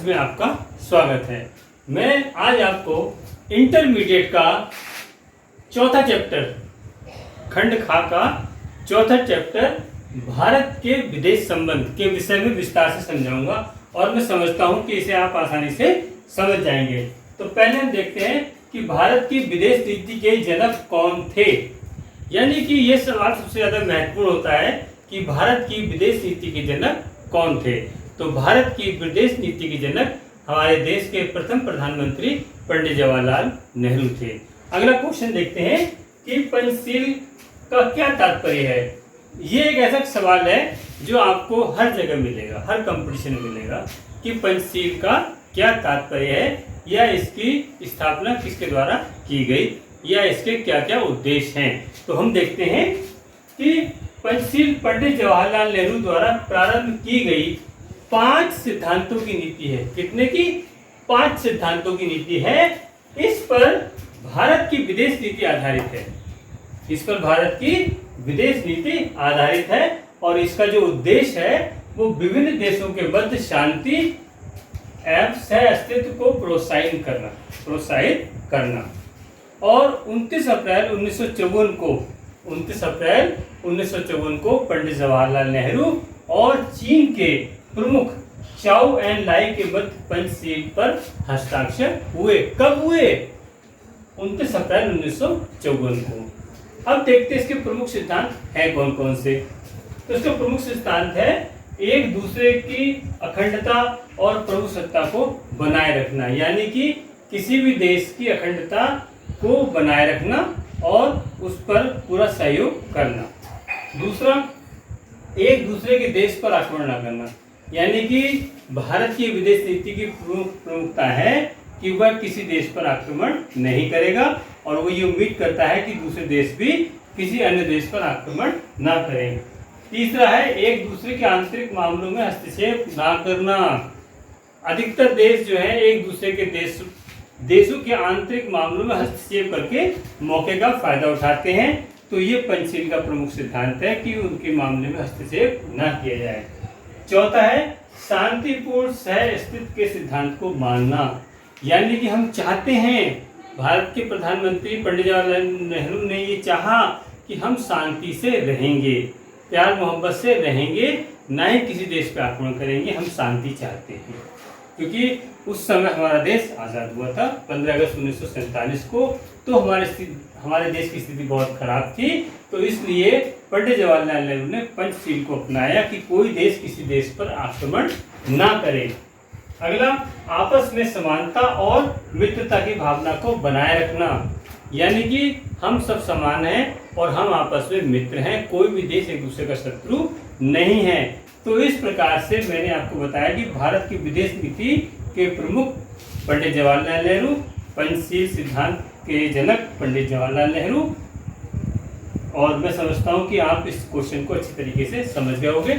में आपका स्वागत है। मैं आज आपको इंटरमीडिएट का चौथा चैप्टर, खंड खा का चौथा चैप्टर भारत के विदेश संबंध के विषय में विस्तार से समझाऊंगा और मैं समझता हूं कि इसे आप आसानी से समझ जाएंगे। तो पहले हम देखते हैं कि भारत की विदेश नीति के जनक कौन थे। यानी कि ये सवाल सबसे ज्यादा महत्वपूर्ण होता है कि भारत की विदेश नीति के जनक कौन थे। तो भारत की विदेश नीति के जनक हमारे देश के प्रथम प्रधानमंत्री पंडित जवाहरलाल नेहरू थे। अगला क्वेश्चन देखते हैं कि पंचशील का क्या तात्पर्य है। ये एक ऐसा सवाल है जो आपको हर जगह मिलेगा, हर कंपटीशन में मिलेगा कि पंचशील का क्या तात्पर्य है या इसकी स्थापना किसके द्वारा की गई या इसके क्या क्या उद्देश्य हैं। तो हम देखते हैं कि पंचशील पंडित जवाहरलाल नेहरू द्वारा प्रारंभ की गई 5 सिद्धांतों की नीति है। कितने की? 5 सिद्धांतों की नीति है। इस पर भारत की विदेश नीति आधारित है। इस पर भारत की विदेश नीति आधारित है और इसका जो उद्देश्य है वो विभिन्न देशों के मध्य शांति एवं सह अस्तित्व को प्रोत्साहित करना। और 29 अप्रैल 1954 को पंडित जवाहरलाल नेहरू और चीन के प्रमुख चाउ एन लाई के मध्य पंचशील पर हस्ताक्षर हुए। कब हुए? 29 अप्रैल 1954 को। अब देखते हैं इसके प्रमुख सिद्धांत हैं कौन कौन से। तो इसका प्रमुख सिद्धांत है एक दूसरे की अखंडता और प्रभुसत्ता को बनाए रखना, यानी कि किसी भी देश की अखंडता को बनाए रखना और उस पर पूरा सहयोग करना। दूसरा, एक दूसरे के देश पर आक्रमण न करना, यानी कि भारत की विदेश नीति की प्रमुखता है कि वह किसी देश पर आक्रमण नहीं करेगा और वो ये उम्मीद करता है कि दूसरे देश भी किसी अन्य देश पर आक्रमण ना करें। तीसरा है एक दूसरे के आंतरिक मामलों में हस्तक्षेप ना करना। अधिकतर देश जो है एक दूसरे के देशों के आंतरिक मामलों में हस्तक्षेप करके मौके का फायदा उठाते हैं। तो ये पंचशील का प्रमुख सिद्धांत है कि उनके मामले में हस्तक्षेप न किया जाए। चौथा है शांतिपूर्ण सह अस्तित्व के सिद्धांत को मानना, यानी कि हम चाहते हैं, भारत के प्रधानमंत्री पंडित जवाहरलाल नेहरू ने ये चाहा कि हम शांति से रहेंगे, प्यार मोहब्बत से रहेंगे, ना ही किसी देश पर आक्रमण करेंगे। हम शांति चाहते हैं क्योंकि उस समय हमारा देश आज़ाद हुआ था 15 अगस्त 1947 को। तो हमारे देश की स्थिति बहुत खराब थी। तो इसलिए पंडित जवाहरलाल नेहरू ने पंचशील को अपनाया कि कोई देश किसी देश पर आक्रमण ना करे। अगला, आपस में समानता और मित्रता की भावना को बनाए रखना, यानी कि हम सब समान हैं और हम आपस में मित्र हैं, कोई भी देश एक दूसरे का शत्रु नहीं है। तो इस प्रकार से मैंने आपको बताया कि भारत की विदेश नीति के प्रमुख पंडित जवाहरलाल नेहरू, पंचशील सिद्धांत के जनक पंडित जवाहरलाल नेहरू। और मैं समझता हूं कि आप इस क्वेश्चन को अच्छी तरीके से समझ गए होंगे।